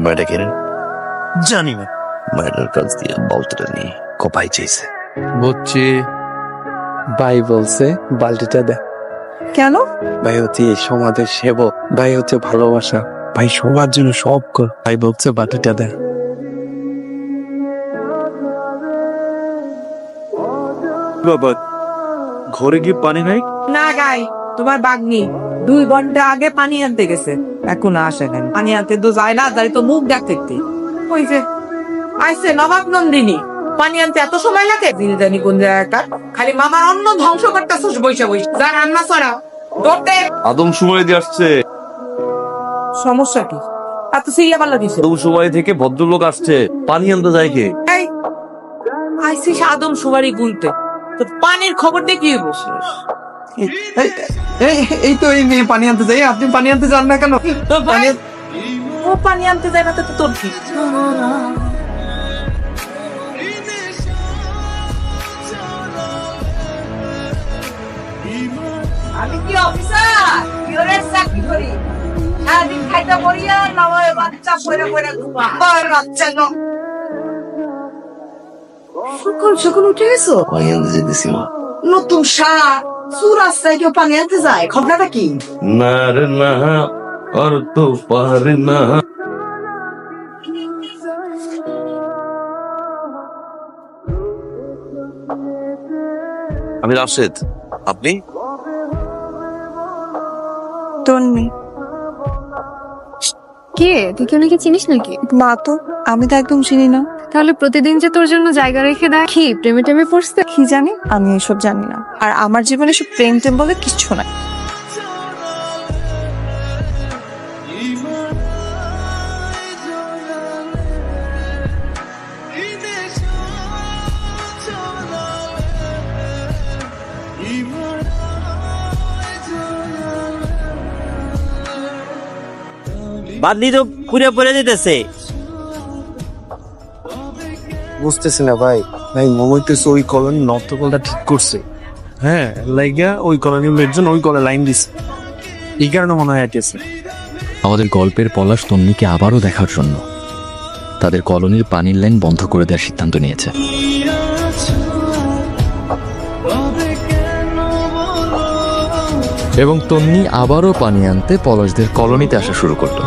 মেয়েটা কেন জানি না। মেয়েটার কাছ দিয়ে বালতিটা নিয়ে কোপাই চাইছে। বুঝছি, ভাই বলছে বালতিটা দে। কেন? ভাই হচ্ছে এই সমাজের সেবক, ভাই হচ্ছে ভালোবাসা, ভাই সবার জন্য সব কর, ভাই বলছে বালতিটা দে। বাবা, ঘরে কি পানি নাই? না গাই, তোমার বাগ্নি 2 ঘন্টা আগে পানি আনতে গেছে, এখন আসে নাই। পানি আনতে তো যায় না, যাই তো মুখ ডাক দেখতে। ওই যে আইসে নবাব নন্দিনী, পানি আনতে এত সময় লাগে? দিল জানি কোন জায়গায়। খালি মামার অন্ন ধ্বংস করতেছিস বৈশা বৈশা। যা রান্না ছড়া ধরতে। আদম সময় দিয়ে আসছে। সমস্যা কি? এত সিরিয়া পাল্লা দিছে। আদম সময় থেকে ভদ্রলোক আসছে, পানি আনতে যায় কে? এই আইসিস আদম সুবারি গুনতে, তো পানির খবর দিয়ে কি বসিস? এই তো এই মেয়ে পানি আনতে যাই, আপনি পানি আনতে যান না কেন? ও পানি আনতে যায় না তো তোর কি? আমি কি অফিসার? পিওরের চাকরি করি। সারাদিন খাইতে মরিয়া নয় বাচ্চা পয়রা পয়রা ঘুমা। আর বাচ্চা ন। সকাল সকাল উঠে গেছো? পানি আনতে যেতেছি মা। নতুন সার সুর রাস্তায় কেউ পানি আনতে যায়, ঘটনাটা কি? না রে না, আর তো পারে না। আমি রাশেদ, আপনি? তন্নি। কে? তুই কি ওনাকে চিনিস নাকি? না তো, আমি তো একদম চিনি না। তাহলে প্রতিদিন যে তোর জন্য জায়গা রেখে দেয়, কি প্রেমে টেমে পড়ছে? কি জানি, আমি এসব জানি না। আর আমার জীবনে সব প্রেম টেম বলে কিচ্ছু নাই। বাদলি তো পুরে পড়ে যেতেছে। বুঝতেছি না ভাই, ভাই মমইতেছে ওই কলোনি নর্থকলটা ঠিক করছে। হ্যাঁ, লাইগা ওই কলোনির লোকজন ওই কলে লাইন দিছে, এই কারণে মনে হয় আইতেছে। আমাদের গল্পের পলাশ তন্নিকে আবারও দেখার জন্য তাদের কলোনির পানির লাইন বন্ধ করে দেওয়ার সিদ্ধান্ত নিয়েছে। এবং তন্নি আবারও পানি আনতে পলাশদের কলোনিতে আসা শুরু করলো।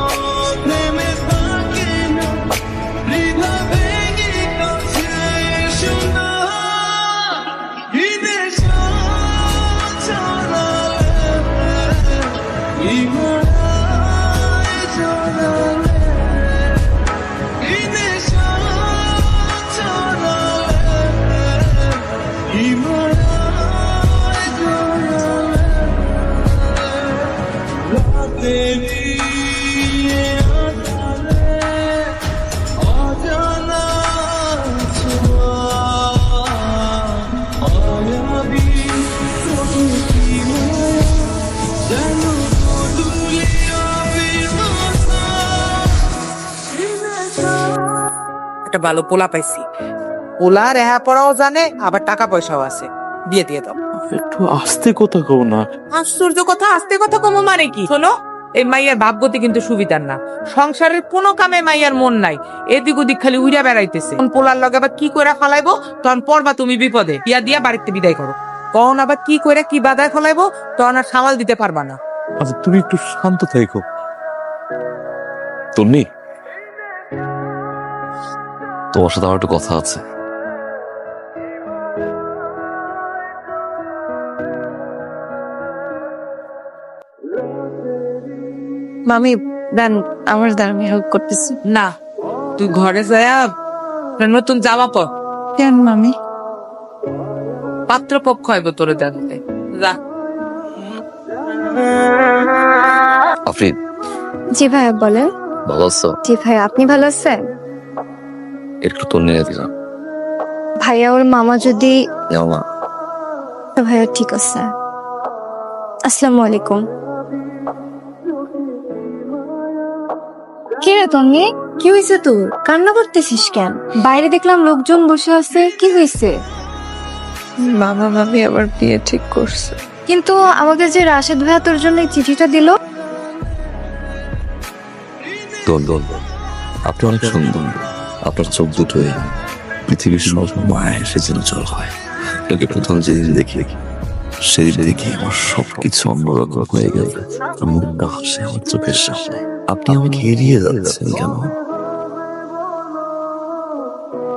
একটা ভালো পোলা পাইছি, পোলা রেহা পড়াও জানে, আবার টাকা পয়সাও আছে, দিয়ে দিয়ে দাও। একটু আস্তে কথা কও না। আশ্চর্য কথা, আস্তে কথা কমো মানে কি? শোনো, এই মাইয়ার ভাবগতি কিন্তু সুবিধার না। সংসারের কোনো কামে মাইয়ার মন নাই, এদিক ওদিক খালি উইরা বেড়াইতেছে। পোলার লগে আবার কি কইরা ফালাইবো, তখন পড়বা তুমি বিপদে। বিয়া দিয়া বাড়িতে বিদায় করো। তখন আবার কি কইরা কি বাধায় ফলাইবো, তখন আর সামাল দিতে পারবা না। আচ্ছা তুমি একটু শান্ত থাকো। তন্নি, তোমার সাথে আমার একটু কথা আছে। মামি দেন, আমার দ্বারা আমি হেল্প করতেছি। না, তুই ঘরে যায়া নতুন জামা পর। কেন মামি? পাত্র পক্ষ হইব তোরে জানতে। যা। আফরিন, জি ভাইয়া বলেন। ভালো আছো? জি ভাইয়া, আপনি ভালো আছেন? একটু তন্নি এনে দিলাম। ভাইয়া ওর মামা যদি। যাও মা। ভাইয়া ঠিক আছে। আসসালামু আলাইকুম। কে রে তন্নি, কি হয়েছে তোর? কান্না করতেছিস কেন? বাইরে দেখলাম লোকজন বসে আছে, কি হয়েছে? মামা মামি আবার বিয়ে ঠিক করছে। কিন্তু আমাদের যে রাশেদ ভাইয়া তোর জন্য এই চিঠিটা দিল। দোল আপনি অনেক সুন্দর, আপনার চোখ দুটোই পৃথিবীর সব মায়ের সেজন্য জল হয়। আপনাকে প্রথম যেদিন দেখি সেদিন দেখি আমার সবকিছু অন্যরকম হয়ে গেল। মুখটা হাসে আমার চোখের সামনে। আপনি আমাকে এড়িয়ে যাচ্ছেন কেন?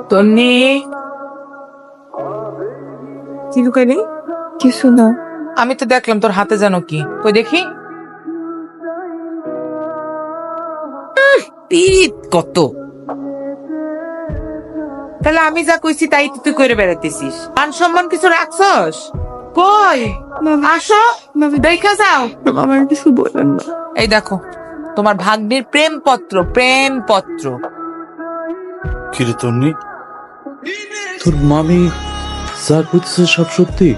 তন্নি কি লুকাইলি? কিছু না। আমি তো দেখলাম তোর হাতে যেন কি, কই দেখি। পিত কত! তাহলে আমি যা কইছি তাই তুই করে বেড়াইতেছিস? মান সম্মান কিছু রাখছস? কই আসো, দেখা যাও। আমার কিছু বলবেন না। এই দেখো তোমার ভাগ্নির প্রেমপত্র। কিরে তন্নি, তোর মামি যা কইতেছে সব সত্যি?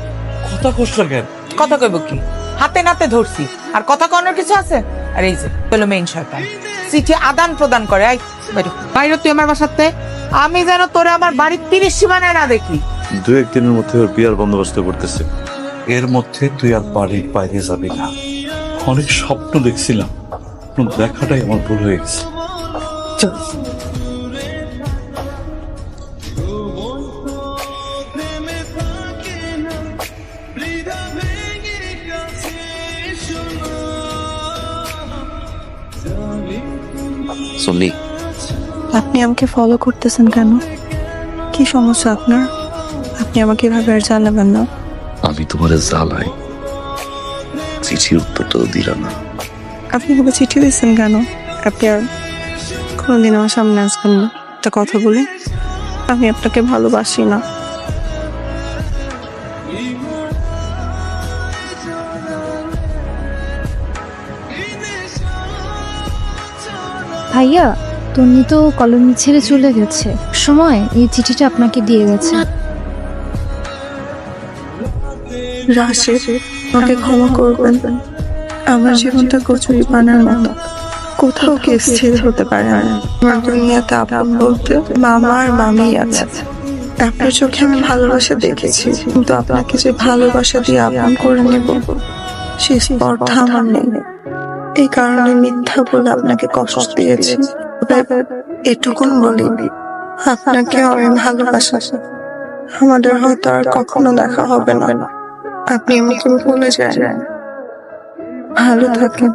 কথা কষ্ট কেন? কথা কইব কি, হাতে নাতে ধরছি, আর কথা কনার কিছু আছে? আর এই যে পেলো মেইন শয়তান চিঠি আদান প্রদান করে। বাইরে তুই আমার বাসাতে, আমি যেন তোরে আমার বাড়ির 30 সীমানায় না দেখি। 2-1 দিনের মধ্যে ওর বিয়ার বন্দোবস্ত করতেছে। এর মধ্যে তুই আর বাড়ির বাইরে যাবি না। অনেক স্বপ্ন দেখছিলাম, দেখাটাই আমার ভুল হয়ে গেছে। চল। সন্নি, আপনি আমাকে ফলো করতেছেন কেন? কি সমস্যা আপনার? আপনি আমাকে এভাবে আর জানাবেন না। আমি তোমার জ্বালাই, চিঠির উত্তরটা দিলাম না। আপনি আমাকে চিঠি দিচ্ছেন কেন? আপনি আর কোনোদিন আমার সামনে আসবেন না একটা কথা বলে। আমি আপনাকে ভালোবাসি না। ভাইয়া তন্নি তো কলোনি ছেড়ে চলে গেছে, সময় এই চিঠিটা আপনাকে দিয়ে গেছে। রাশেদ, আমাকে ক্ষমা করবেন। আমার জীবনটা কচুরি পানার মতো, কোথাও কি স্থির হতে পারে না। আমার দুনিয়াতে আপন বলতে মামা আর মামি আছে। আপনার চোখে আমি ভালোবাসা দেখেছি, কিন্তু আপনাকে যে ভালোবাসা দিয়ে আপন করে নেব সে স্পর্ধা আমার নেই। এই কারণে মিথ্যা বলে আপনাকে কষ্ট দিয়েছি। এটুকুন বলি, আপনাকেও আমি ভালোবাসি। আমাদের হয়তো আর কখনো দেখা হবে না। আপনি আমাকে ভুলে যান। ভালো থাকেন।